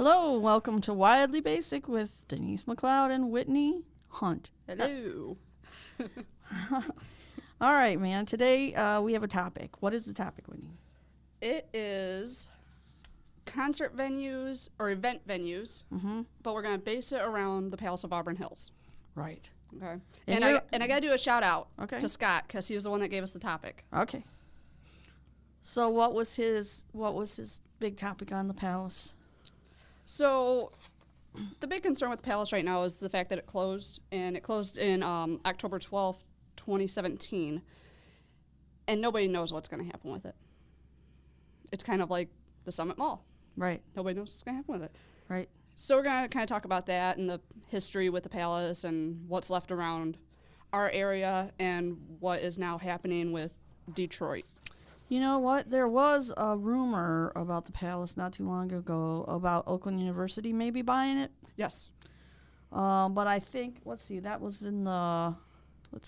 Hello, welcome to Wildly Basic with Denise McLeod and Whitney Hunt. Hello. All right, man. Today we have a topic. What is the topic, Whitney? It is concert venues or event venues, but we're going to base it around the Palace of Auburn Hills. Right. Okay. And I got to do a shout out Okay. to Scott because he was the one that gave us the topic. Okay. So what was his big topic on the Palace? So the big concern with the Palace right now is the fact that it closed, and it closed in October 12th, 2017, and nobody knows what's going to happen with it. It's kind of like the Summit Mall. Right. Nobody knows what's going to happen with it. Right. So we're going to kind of talk about that and the history with the Palace and what's left around our area and what is now happening with Detroit. You know what? There was a rumor about the Palace not too long ago about Oakland University maybe buying it. Yes. But I think, that was in the,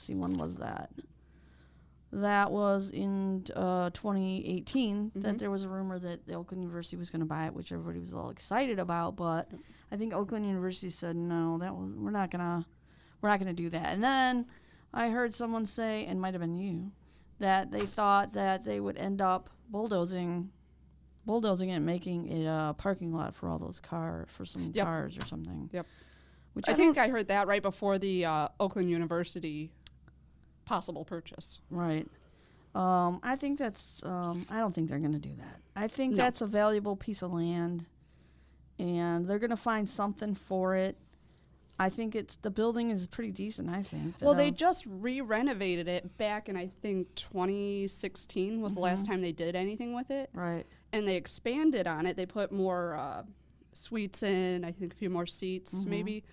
when was that? That was in 2018 that there was a rumor that the Oakland University was going to buy it, which everybody was all excited about. But I think Oakland University said, no, we're not gonna do that. And then I heard someone say, and it might have been you, that they thought that they would end up bulldozing it and making it a parking lot for all those cars or something. Yep. Which I think I heard that right before the Oakland University possible purchase. Right. I think that's, I don't think they're going to do that. I think that's a valuable piece of land, and they're going to find something for it. I think the building is pretty decent, I think. Well, they just re-renovated it back in, I think, 2016 was the last time they did anything with it. Right. And they expanded on it. They put more suites in, I think a few more seats, maybe.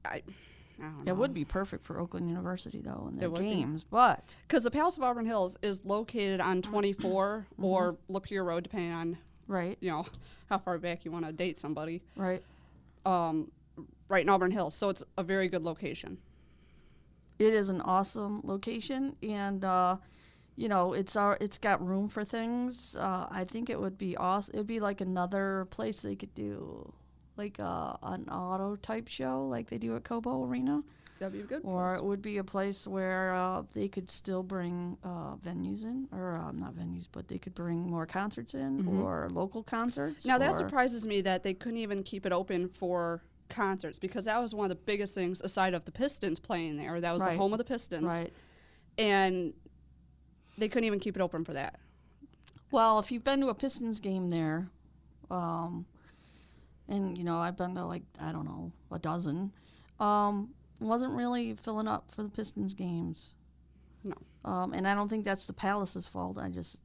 I don't know. It would be perfect for Oakland University, though, in their It would be. games. But Because the Palace of Auburn Hills is located on 24 or Lapeer Road, depending on, right, how far back you want to date somebody. right. Right in Auburn Hills. So it's a very good location. It is an awesome location, and it's got room for things. I think it would be awesome. It'd be like another place they could do, like an auto type show, like they do at Cobo Arena. That'd be a good Or place. it would be a place where they could still bring venues in, or not venues, but they could bring more concerts in, or local concerts. Now, that surprises me that they couldn't even keep it open for concerts, because that was one of the biggest things, aside of the Pistons playing there. That was the home of the Pistons. Right. And they couldn't even keep it open for that. Well, if you've been to a Pistons game there, and, I've been to, a dozen, wasn't really filling up for the Pistons games. No. And I don't think that's the Palace's fault. I just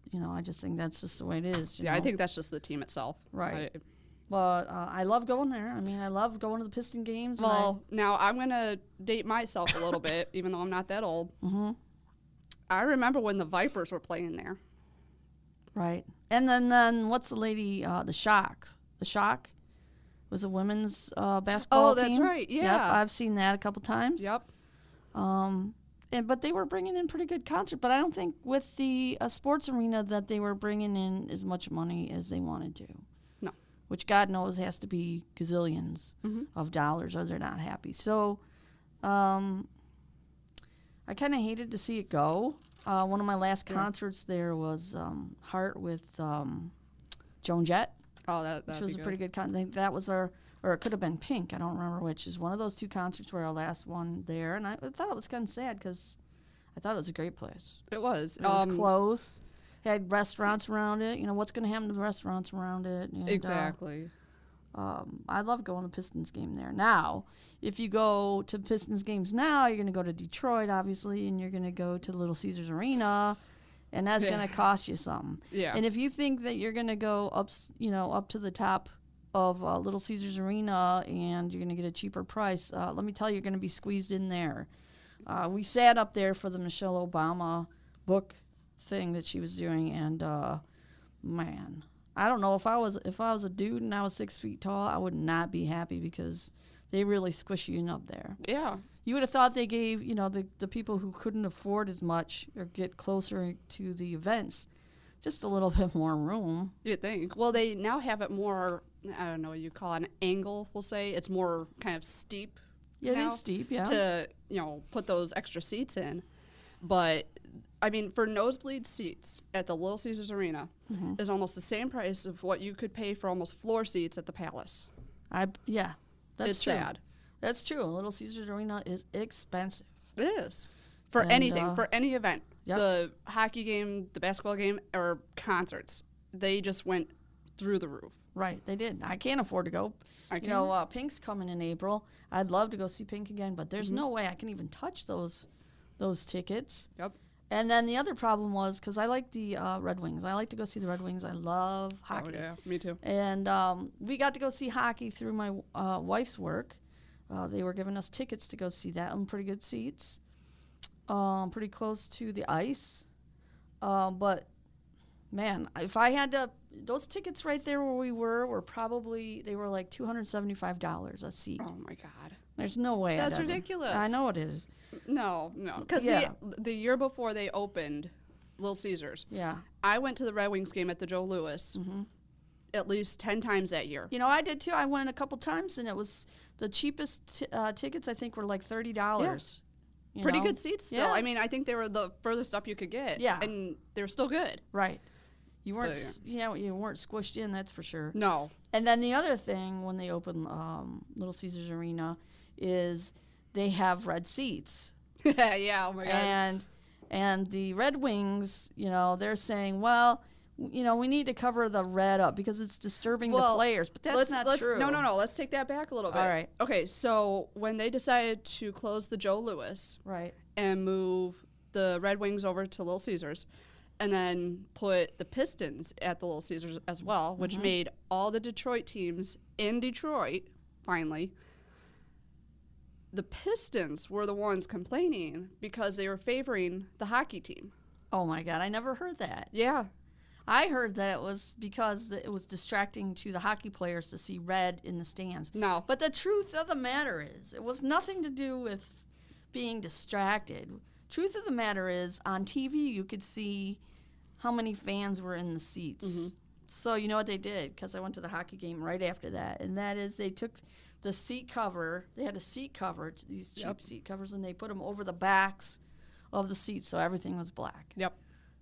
think that's just the way it is. I think that's just the team itself. Right. But I love going there. I mean, I love going to the Piston games. Well, now I'm going to date myself a little bit, even though I'm not that old. I remember when the Vipers were playing there. Right. And then what's the lady, the Shock? The Shock was a women's basketball team. Oh, that's right, yeah. Yep, I've seen that a couple times. Yep. But they were bringing in pretty good concert. But I don't think with the sports arena that they were bringing in as much money as they wanted to. No. Which God knows has to be gazillions of dollars, or they're not happy. So, I kind of hated to see it go. One of my last concerts there was Heart with Joan Jett. Oh, that which was a pretty good concert. I think that was or it could have been Pink. I don't remember which. Is one of those two concerts were our last one there, and I thought it was kind of sad because I thought it was a great place. It was. It was close. It had restaurants around it. What's going to happen to the restaurants around it? And, exactly. I love going to the Pistons game there. Now, if you go to Pistons games now, you're going to go to Detroit, obviously, and you're going to go to Little Caesars Arena, and that's going to cost you something. Yeah. And if you think that you're going to go up to the top of Little Caesars Arena and you're going to get a cheaper price, let me tell you, you're going to be squeezed in there. We sat up there for the Michelle Obama book thing that she was doing, and man, I don't know, if I was a dude and I was 6 feet tall, I would not be happy because they really squish you in up there. Yeah. You would have thought they gave, the people who couldn't afford as much or get closer to the events just a little bit more room. You'd think. Well, they now have it more, I don't know what you call it, an angle, we'll say. It's more kind of steep. Yeah, it now is steep, yeah. To, put those extra seats in. But, I mean, for nosebleed seats at the Little Caesars Arena is almost the same price of what you could pay for almost floor seats at the Palace. Yeah, that's It's true. sad. That's true. Little Caesars Arena is expensive. It is. For And, anything, for any event. Yep. The hockey game, the basketball game, or concerts. They just went through the roof. Right, they did. I can't afford to go. I You know, Pink's coming in April. I'd love to go see Pink again, but there's no way I can even touch those tickets. Yep. And then the other problem was, because I like the Red Wings. I like to go see the Red Wings. I love hockey. Oh, yeah, me too. And we got to go see hockey through my wife's work. They were giving us tickets to go see that on pretty good seats, pretty close to the ice. But, man, if I had to, those tickets right there where we were probably, they were like $275 a seat. Oh, my God. There's no way. That's I'd ever- ridiculous. I know it is. No. Because Yeah. the year before they opened Little Caesars, Yeah. I went to the Red Wings game at the Joe Louis at least 10 times that year. You know, I did too. I went a couple times, and it was the cheapest tickets, I think, were like $30. You Pretty know? good seats still. Yeah. I mean, I think they were the furthest up you could get. Yeah. And they were still good. Right. You weren't, But, you weren't squished in, that's for sure. No. And then the other thing when they open Little Caesars Arena is they have red seats. Yeah, oh my God. And the Red Wings, they're saying, well, we need to cover the red up because it's disturbing the players. But that's not true. No. Let's take that back a little bit. All right. Okay, so when they decided to close the Joe Louis Right. and move the Red Wings over to Little Caesars and then put the Pistons at the Little Caesars as well, which made all the Detroit teams in Detroit, finally, the Pistons were the ones complaining because they were favoring the hockey team. Oh, my God. I never heard that. Yeah. I heard that it was because it was distracting to the hockey players to see red in the stands. No. But the truth of the matter is, it was nothing to do with being distracted. Truth of the matter is, on TV, you could see how many fans were in the seats. So you know what they did? Because I went to the hockey game right after that, and that is they took the seat cover. They had a seat cover, these cheap seat covers, and they put them over the backs of the seats, so everything was black. Yep.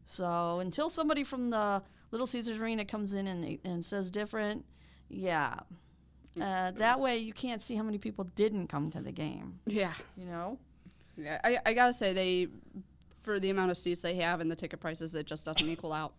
So until somebody from the Little Caesars Arena comes in and says different, that way you can't see how many people didn't come to the game. Yeah. Yeah, I gotta say for the amount of seats they have and the ticket prices, it just doesn't equal out.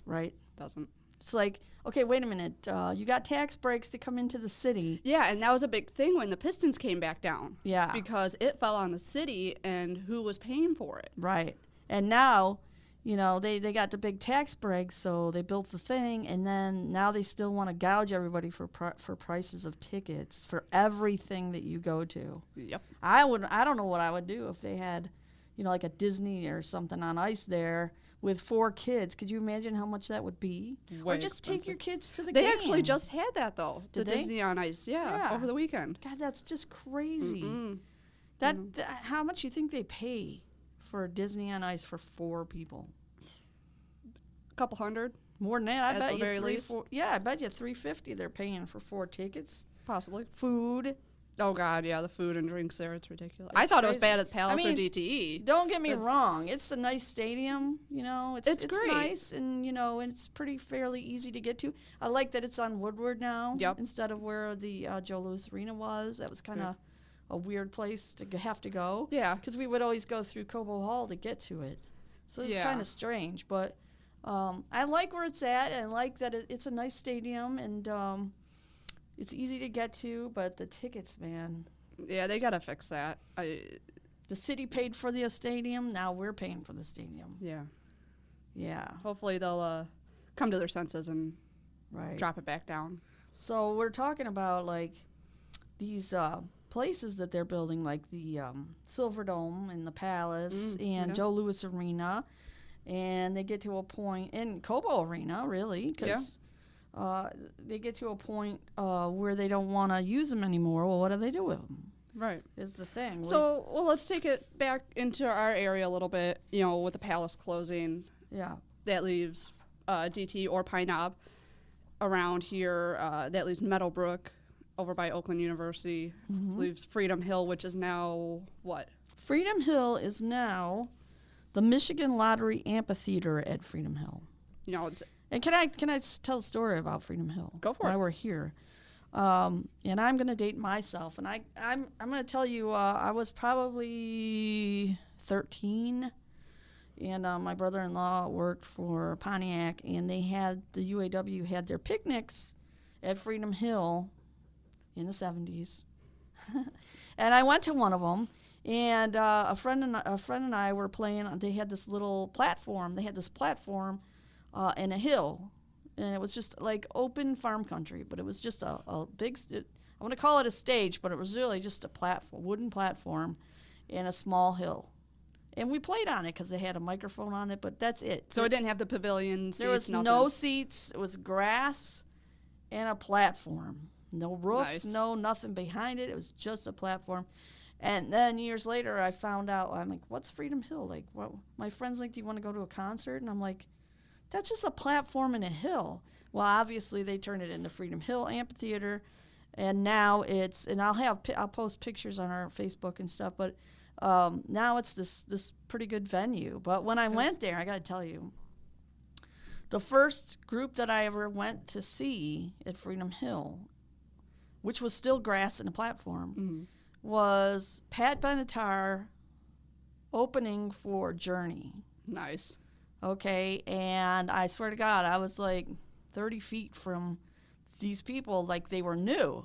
Right. Doesn't. It's like, okay, wait a minute. You got tax breaks to come into the city. Yeah, and that was a big thing when the Pistons came back down. Yeah. Because it fell on the city and who was paying for it. Right. And now, they got the big tax breaks, so they built the thing, and then now they still want to gouge everybody for prices of tickets for everything that you go to. Yep. I don't know what I would do if they had, like a Disney or something on ice there with 4 kids. Could you imagine how much that would be? Way or just expensive. take your kids to the They game. actually just had that, though. Did the they? Disney on Ice, yeah, over the weekend. God, that's just crazy. How much you think they pay for Disney on Ice for 4 people? A couple hundred, More than that, I At bet the you very least. I bet you $350 they're paying for 4 tickets. possibly. Food. Oh, God, yeah, the food and drinks there, it's ridiculous. It's I thought it was crazy. bad at Palace I mean, or DTE. Don't get me That's- wrong. It's a nice stadium, It's great. nice, and, and it's pretty fairly easy to get to. I like that it's on Woodward now instead of where the Joe Louis Arena was. That was kind of a weird place to have to go. Yeah. Because we would always go through Cobo Hall to get to it. So it's kind of strange, but I like where it's at, and I like that it's a nice stadium, and it's easy to get to, but the tickets, man. Yeah, they got to fix that. The city paid for the stadium, now we're paying for the stadium. Yeah. Yeah. Hopefully they'll come to their senses and Right. drop it back down. So we're talking about, like, these places that they're building, like the Silverdome and the Palace and Joe Louis Arena, and they get to a point, and Cobo Arena, really, because they get to a point where they don't want to use them anymore. Well, what do they do with them? Right. Is the thing. So, let's take it back into our area a little bit, with the Palace closing. Yeah. that leaves DT or Pine Knob. Around here, that leaves Meadowbrook over by Oakland University. Leaves Freedom Hill, which is now what? Freedom Hill is now the Michigan Lottery Amphitheater at Freedom Hill. You know, it's And can I tell a story about Freedom Hill? Go for while it. we're here. And I'm going to date myself. And I'm going to tell you, I was probably 13. And my brother-in-law worked for Pontiac. And the UAW had their picnics at Freedom Hill in the 70s. And I went to one of them. And a friend and I were playing. They had this little platform. They had this platform and a hill, and it was just like open farm country, but it was just a big, I want to call it a stage, but it was really just a wooden platform and a small hill. And we played on it because they had a microphone on it, but that's it. So it didn't have the pavilion seats, There was nothing. no seats. It was grass and a platform. No roof, Nice. no nothing behind it. It was just a platform. And then years later, I found out, I'm like, what's Freedom Hill? Like, what? My friend's like, do you want to go to a concert? And I'm like, that's just a platform and a hill. Well, obviously, they turned it into Freedom Hill Amphitheater. And now and I'll post pictures on our Facebook and stuff, but now it's this pretty good venue. But when I went there, I got to tell you, the first group that I ever went to see at Freedom Hill, which was still grass and a platform, was Pat Benatar opening for Journey. Nice. Okay, and I swear to God, I was like 30 feet from these people, like they were new.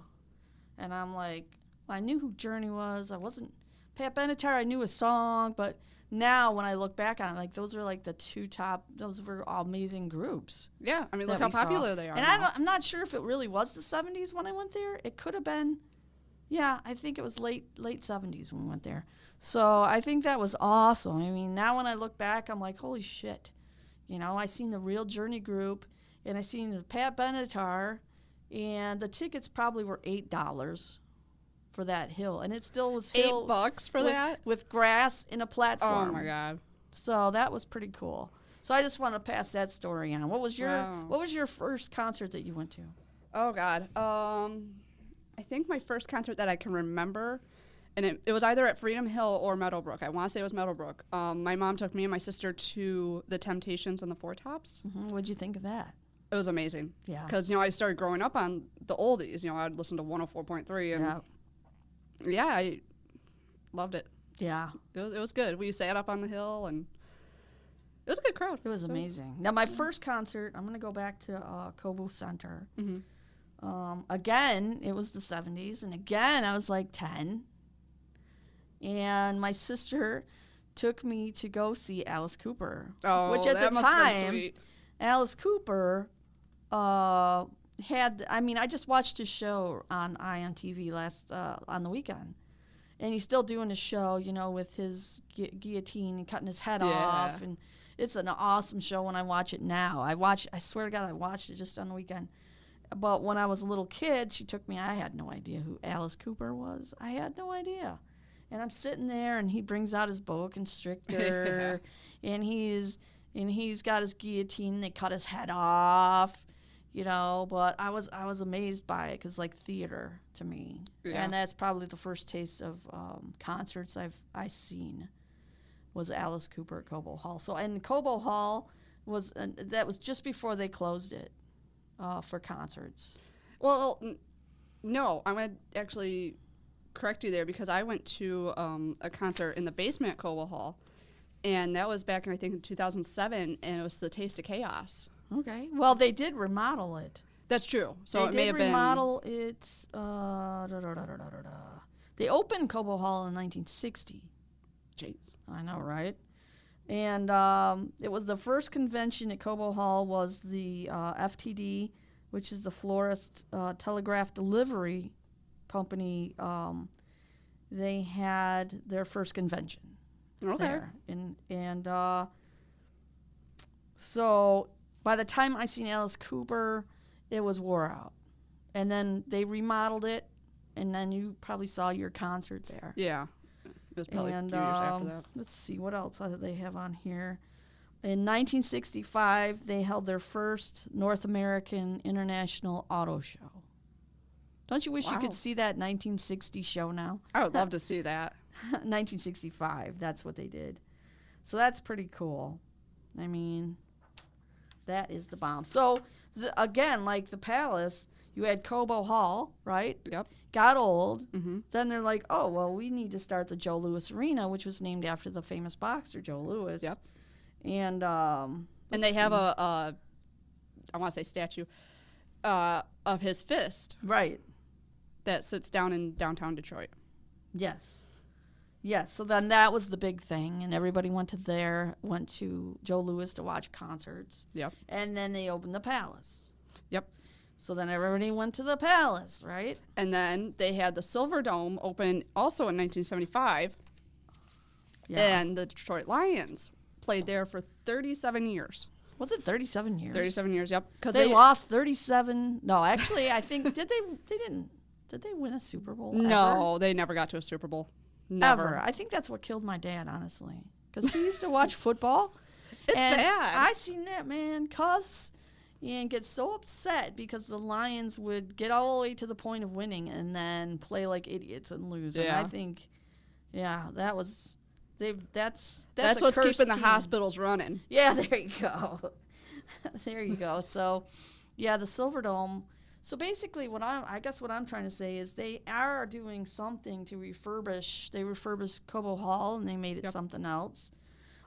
And I'm like, I knew who Journey was. I wasn't Pat Benatar. I knew a song, but now when I look back on it, like those are like the two top. Those were amazing groups. Yeah, I mean, that look how we saw. popular they are. And now. I'm not sure if it really was the 70s when I went there. It could have been. Yeah, I think it was late 70s when we went there. So I think that was awesome. I mean, now when I look back, I'm like, holy shit. You know, I seen the real Journey group, and I seen the Pat Benatar, and the tickets probably were $8 for that hill, and it still was hill $8 for that? with grass in a platform. Oh my God. So that was pretty cool. So I just want to pass that story on. What was your first concert that you went to? Oh God. I think my first concert that I can remember, and it was either at Freedom Hill or Meadowbrook. I want to say it was Meadowbrook. My mom took me and my sister to the Temptations and the Four Tops. What'd you think of that? It was amazing. Yeah. Because, I started growing up on the oldies. I'd listen to 104.3 and yeah, I loved it. Yeah. It was good. We sat up on the hill and it was a good crowd. It was amazing. Now, my first concert, I'm going to go back to Cobo Center. Again, it was the 70s, and again, I was like 10. And my sister took me to go see Alice Cooper. Oh, which at that the must have been time, sweet. Alice Cooper I just watched his show on TV on the weekend. And he's still doing his show, with his guillotine and cutting his head off. And it's an awesome show when I watch it now. I swear to God, I watched it just on the weekend. But when I was a little kid, she took me. I had no idea who Alice Cooper was. I had no idea. And I'm sitting there, and he brings out his boa constrictor, and he's got his guillotine. They cut his head off, But I was amazed by it because like theater to me, and that's probably the first taste of concerts I seen was Alice Cooper at Cobo Hall. So and Cobo Hall was that was just before they closed it. For concerts. Well, no, I'm going to actually correct you there because I went to a concert in the basement at Cobo Hall, and that was back in, I think, in 2007, and it was the Taste of Chaos. Okay. Well, they did remodel it. That's true. So they it may have did remodel it. They opened Cobo Hall in 1960. Jeez. I know, right? And it was the first convention at Cobo Hall was the FTD, which is the Florist Telegraph Delivery Company. They had their first convention there. And so by the time I seen Alice Cooper, it was wore out. And then they remodeled it, and then you probably saw your concert there. Yeah. It was probably a few years after that. Let's see, what else do they have on here? In 1965, they held their first North American International Auto Show. Don't you wish you Wow. could see that 1960 show now? I would love to see that. 1965, that's what they did. So that's pretty cool. I mean, that is the bomb. So, again, like the Palace, you had Cobo Hall, right? Yep. Got old. Mm-hmm. Then they're like, oh, well, we need to start the Joe Louis Arena, which was named after the famous boxer Joe Louis. Yep. And they have a I want to say statue of his fist right. that sits down in downtown Detroit. Yes. Yes. So then that was the big thing, and everybody went to Joe Louis to watch concerts. Yep. And then they opened the Palace. Yep. So then everybody went to the Palace, right? And then they had the Silver Dome open also in 1975, Yeah. and the Detroit Lions played there for 37 years. Was it 37 years? 37 years, yep. Because They lost 37. No, actually, I think did they win a Super Bowl? No, they never got to a Super Bowl. Ever? Never. I think that's what killed my dad, honestly, because he used to watch football. It's and bad. I seen that man cuss and get so upset because the Lions would get all the way to the point of winning and then play like idiots and lose. And Yeah. I think, yeah, that was that's That's a what's cursed keeping the team. hospitals running. Yeah, there you go. There you go. So, yeah, the Silver Dome. So basically, what I'm trying to say is they are doing something to refurbish. They refurbished Cobo Hall and they made it Yep. something else.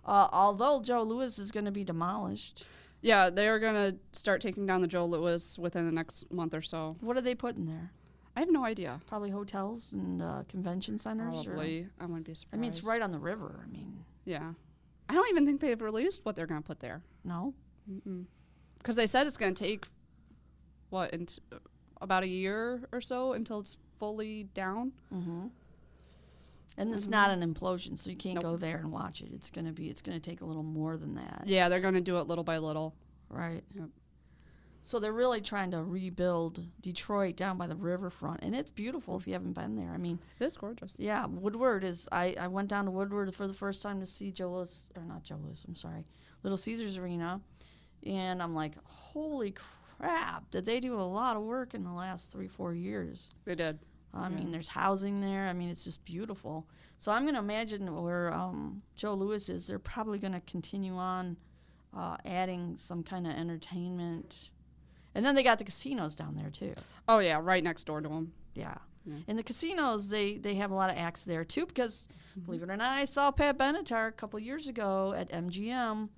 Although Joe Louis is going to be demolished. Yeah, they're going to start taking down the Joe Louis within the next month or so. What are they putting there? I have no idea. Probably hotels and convention centers. Probably. I wouldn't be surprised. I mean, it's right on the river. I mean, Yeah. I don't even think they've released what they're going to put there. no. Because they said it's going to take, about a year or so until it's fully down. Mm-hmm. And it's not an implosion, so you can't go there and watch it. It's going to take a little more than that. Yeah, they're going to do it little by little. Right. Yep. So they're really trying to rebuild Detroit down by the riverfront, and it's beautiful if you haven't been there. I mean, It is gorgeous. yeah, Woodward is. I went down to Woodward for the first time to see Little Caesars Arena, and I'm like, holy crap! Did they do a lot of work in the last 3-4 years? They did. I mean, there's housing there. I mean, it's just beautiful. So I'm going to imagine where Joe Louis is, they're probably going to continue on adding some kind of entertainment. And then they got the casinos down there, too. Oh, yeah, right next door to them. Yeah. Yeah. And the casinos, they have a lot of acts there, too, because, believe it or not, I saw Pat Benatar a couple years ago at MGM,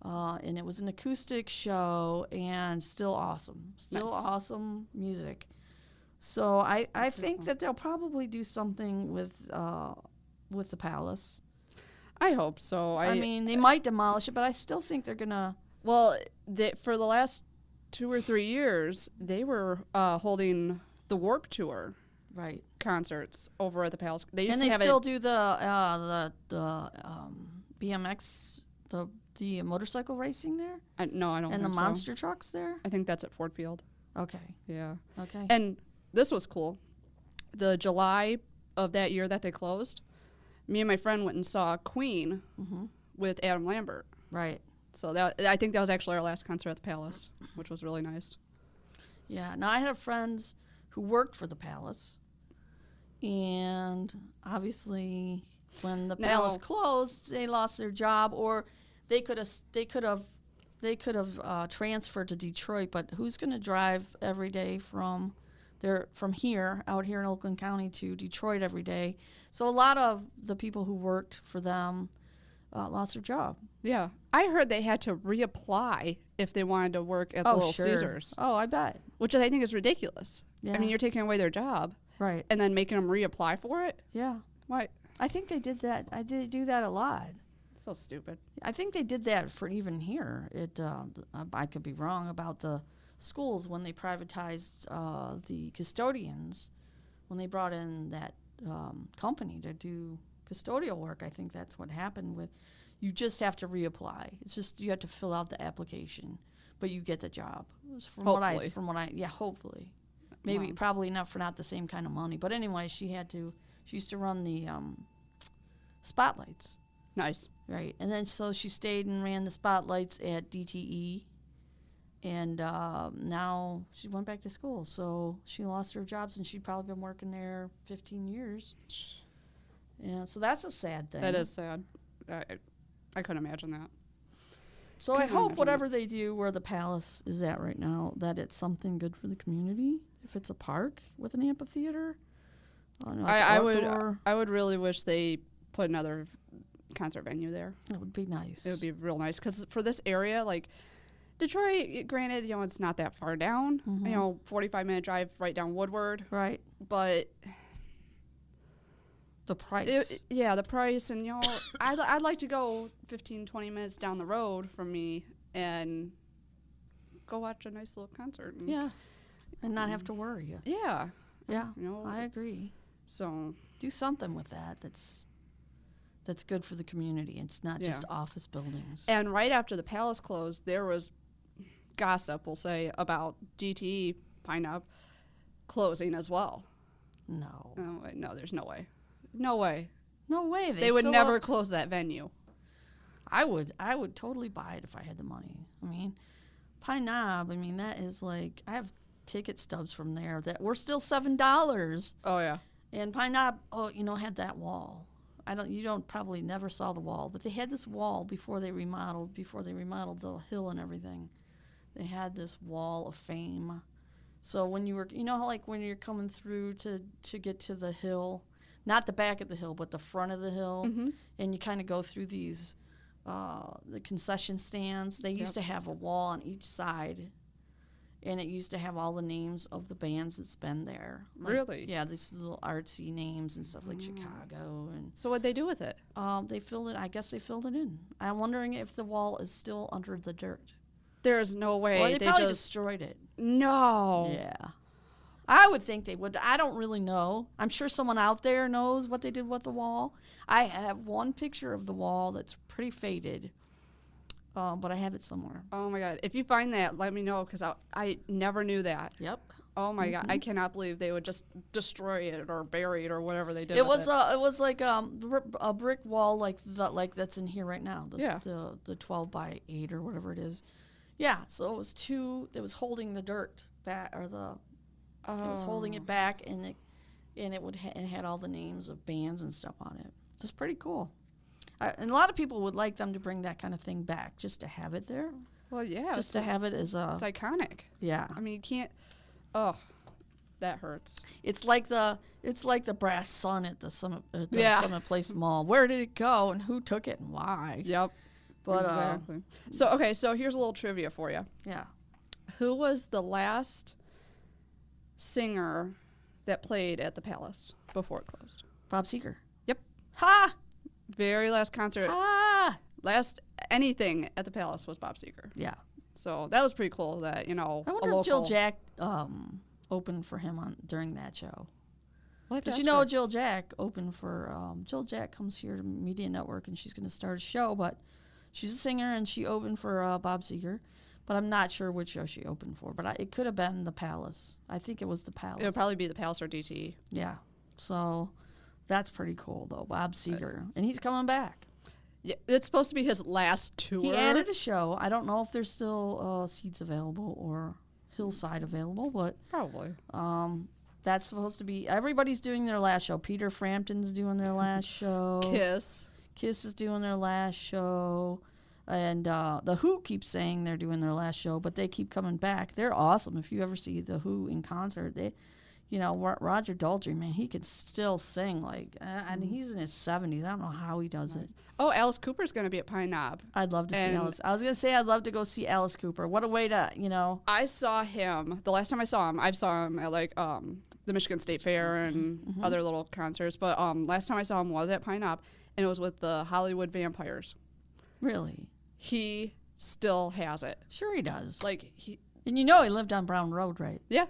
and it was an acoustic show, and still awesome. Still Nice. awesome music. So I think that they'll probably do something with the Palace. I hope so. I mean, they might demolish it, but I still think they're going to... Well, for the last 2 or 3 years, they were holding the Warp Tour Right. concerts over at the Palace. They used And to they have still it. do the BMX, the motorcycle racing there? No, I don't And the think so. monster trucks there? I think that's at Ford Field. Okay. Yeah. Okay. And this was cool. The July of that year that they closed, me and my friend went and saw Queen with Adam Lambert. Right. So I think that was actually our last concert at the Palace, which was really nice. Yeah. Now, I have friends who worked for the Palace, and obviously when the Palace closed, they lost their job, or they could have transferred to Detroit. But who's going to drive every day from here, out here in Oakland County, to Detroit every day? So a lot of the people who worked for them lost their job. Yeah. I heard they had to reapply if they wanted to work at the Little Caesars, Oh, I bet. which I think is ridiculous. Yeah. I mean, you're taking away their job Right. and then making them reapply for it? Yeah. Why? I think they did that. I did do that a lot. So stupid. I think they did that for even here. I could be wrong about the schools when they privatized the custodians, when they brought in that company to do custodial work. I think that's what happened with. You just have to reapply. It's just you have to fill out the application, but you get the job. Hopefully. Hopefully. Maybe Wow. probably not the same kind of money. But anyway, she used to run the spotlights. Nice. Right. And then so she stayed and ran the spotlights at DTE. And now she went back to school. So she lost her jobs, and she'd probably been working there 15 years. Yeah, so that's a sad thing. That is sad. I couldn't imagine that. So I hope whatever they do where the palace is at right now, that it's something good for the community. If it's a park with an amphitheater. I would really wish they put another concert venue there. It would be nice. It would be real nice because for this area, like Detroit, granted, it's not that far down. 45-minute drive right down Woodward. Right. But the price. The price, and I'd like to go 15, 20 minutes down the road from me and go watch a nice little concert. And not have to worry. Yeah. Yeah. I agree. So do something with that. That's good for the community. It's not just office buildings. And right after the palace closed, there was gossip, we'll say, about DTE Pine Knob closing as well. No. No, there's no way. No way. No way. They would never close that venue. I would totally buy it if I had the money. I mean, Pine Knob, that is like, I have ticket stubs from there that were still $7. Oh, yeah. And Pine Knob, had that wall. You don't probably never saw the wall, but they had this wall before they remodeled the hill and everything. They had this wall of fame. So when you were, how like when you're coming through to get to the hill, not the back of the hill, but the front of the hill, and you kind of go through these, the concession stands, they used to have a wall on each side. And it used to have all the names of the bands that's been there. Really? Yeah, these little artsy names and stuff like Chicago. And so what'd they do with it? They filled it. I guess they filled it in. I'm wondering if the wall is still under the dirt. There's no way. Well, they probably destroyed it. No. Yeah. I would think they would. I don't really know. I'm sure someone out there knows what they did with the wall. I have one picture of the wall that's pretty faded. But I have it somewhere. Oh, my God. If you find that, let me know, because I never knew that. Yep. Oh, my God. I cannot believe they would just destroy it or bury it or whatever they did It with was it was like a brick wall like that's in here right now. The 12 by 8 or whatever it is. Yeah, so it was holding the dirt back, or it was holding it back, and it had all the names of bands and stuff on it. It's pretty cool. And a lot of people would like them to bring that kind of thing back, just to have it there. Well, yeah. Just to have it as a... It's iconic. Yeah. You can't... Oh, that hurts. It's like the brass sun at the Summit Place Mall. Where did it go, and who took it, and why? Yep. But, exactly. So here's a little trivia for you. Yeah. Who was the last singer that played at the Palace before it closed? Bob Seger. Yep. Ha! Very last concert. Ah! Last anything at the Palace was Bob Seger. Yeah. So that was pretty cool that, I wonder if Jill Jack opened for him during that show. Because Jill Jack opened for... Jill Jack comes here to Media Network, and she's going to start a show, but she's a singer, and she opened for Bob Seger. But I'm not sure which show she opened for. But it could have been the Palace. I think it was the Palace. It would probably be the Palace or DTE. Yeah. So... That's pretty cool, though, Bob Seger. And he's coming back. Yeah, it's supposed to be his last tour. He added a show. I don't know if there's still seats available or Hillside available, but... Probably. That's supposed to be... Everybody's doing their last show. Peter Frampton's doing their last show. Kiss is doing their last show. And The Who keeps saying they're doing their last show, but they keep coming back. They're awesome. If you ever see The Who in concert, Roger Daltrey, man, he can still sing. And he's in his 70s. I don't know how he does it. Oh, Alice Cooper's going to be at Pine Knob. I'd love to see Alice. I was going to say I'd love to go see Alice Cooper. What a way to, I saw him. The last time I saw him at the Michigan State Fair and other little concerts. But last time I saw him was at Pine Knob, and it was with the Hollywood Vampires. Really? He still has it. Sure he does. He lived on Brown Road, right? Yeah.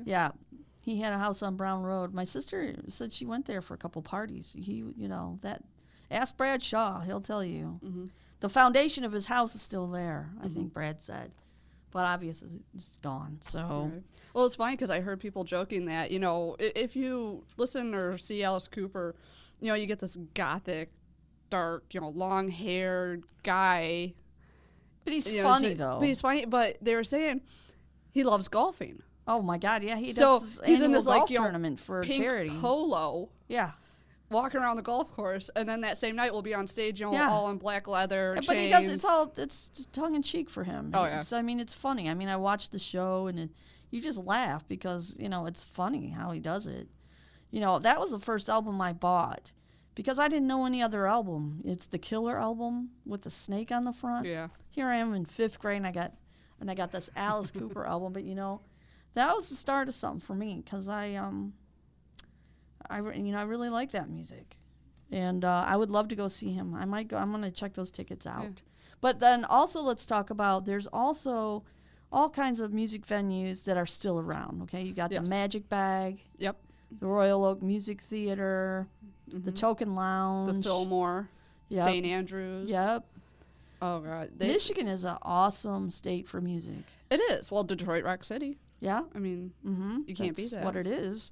Yeah. He had a house on Brown Road. My sister said she went there for a couple parties. Ask Brad Shaw. He'll tell you. Mm-hmm. The foundation of his house is still there, I think Brad said. But obviously it's gone. So, right. Well, it's funny because I heard people joking that, if you listen or see Alice Cooper, you get this gothic dark, long-haired guy. But he's funny, But though. he's funny. But they were saying he loves golfing. Oh, my God. Yeah, he So does he's in annual this, like, golf you know, tournament for Pink charity. polo, Yeah. walking around the golf course, and then that same night we'll be on stage, Yeah. all in black leather, But chains. he does. It's tongue in cheek for him. Oh, yeah. I mean, it's funny. I mean, I watched the show and you just laugh because it's funny how he does it. That was the first album I bought because I didn't know any other album. It's the Killer album with the snake on the front. Yeah. Here I am in 5th grade, and I got this Alice Cooper album. But that was the start of something for me because I really like that music. And I would love to go see him. I might go. I'm going to check those tickets out. Yeah. But then also let's talk about there's also all kinds of music venues that are still around, okay? You got Yes. the Magic Bag, Yep. the Royal Oak Music Theater, the Token The Lounge. Fillmore, Yep. St. Andrews. Yep. Oh, God. Michigan is an awesome state for music. It is. Well, Detroit Rock City. Yeah? I mean, Mm-hmm. you can't beat That's that. what it is.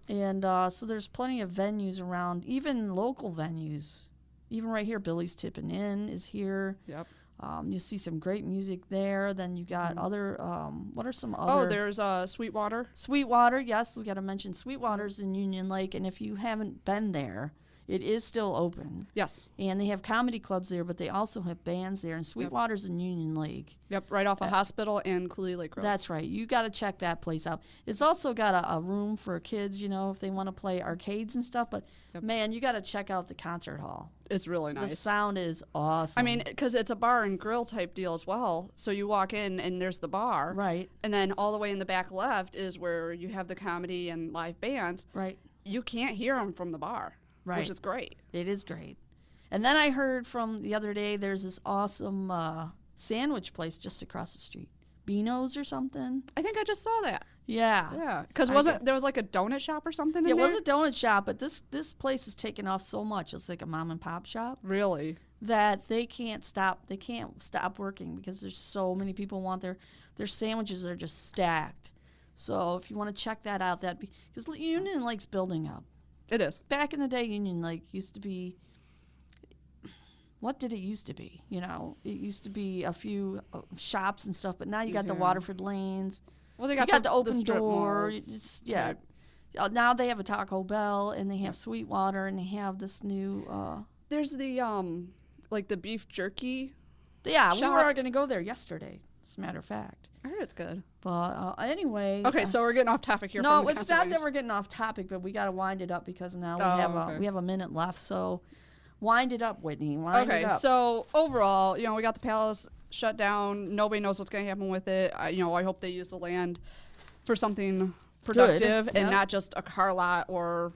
And so there's plenty of venues around, even local venues. Even right here, Billy's Tippin' Inn is here. Yep. You see some great music there. Then you got other, what are some other? Oh, there's Sweetwater. Sweetwater, yes, we got to mention Sweetwater's in Union Lake. And if you haven't been there, it is still open. Yes. And they have comedy clubs there, but they also have bands there. And Sweetwater's in Union Lake. Yep, right off a hospital and Cooley Lake Road. That's right. You got to check that place out. It's also got a room for kids, if they want to play arcades and stuff. But, man, you got to check out the concert hall. It's really nice. The sound is awesome. I mean, because it's a bar and grill type deal as well. So you walk in and there's the bar. Right. And then all the way in the back left is where you have the comedy and live bands. Right. You can't hear them from the bar. Right. Which is great. It is great. And then I heard from the other day there's this awesome sandwich place just across the street. Beano's or something. I think I just saw that. Yeah. Yeah. Because there was like a donut shop or something It in there? was a donut shop, but this place is taken off so much. It's like a mom and pop shop Really? that they can't stop working because there's so many people want their sandwiches are just stacked. So if you want to check that out, because Union Lake's building up. It is. Back in the day, Union Lake used to be. What did it used to be? It used to be a few shops and stuff, but now you got the Waterford Lanes. Well, they You got the open strip door. malls. Yeah. Now they have a Taco Bell and they have Sweetwater and they have this new. There's the like the beef jerky. Yeah, we shop. were going to go there yesterday. As a matter of fact. I heard it's good. But anyway. Okay, so we're getting off topic here. No, from the it's not that concert we're getting off topic, but we got to wind it up because now okay. we have a minute left. So wind it up, Whitney. Wind it Okay, up. so overall, we got the palace shut down. Nobody knows what's going to happen with it. I hope they use the land for something productive and Yep. not just a car lot or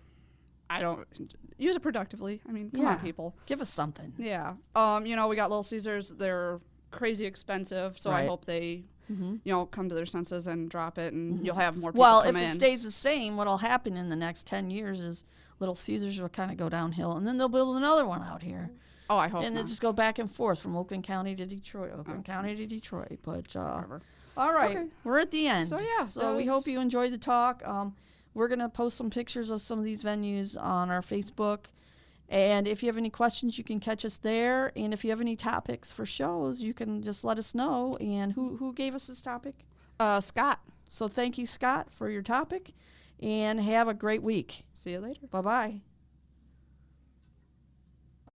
use it productively. I mean, come on, people. Give us something. Yeah. We got Little Caesars. They're crazy expensive, so I Right. hope they, come to their senses and drop it, and you'll have more people Well, come if in. it stays the same, what'll happen in the next 10 years is Little Caesars will kind of go downhill, and then they'll build another one out here. Oh, I hope And not. it'll just go back and forth from Oakland County to Detroit, County to Detroit. But, Whatever. all right, Okay. we're at the end. So, yeah, So that we was- hope you enjoyed the talk. We're going to post some pictures of some of these venues on our Facebook. And if you have any questions, you can catch us there. And if you have any topics for shows, you can just let us know. And who gave us this topic? Scott. So thank you, Scott, for your topic. And have a great week. See you later. Bye-bye.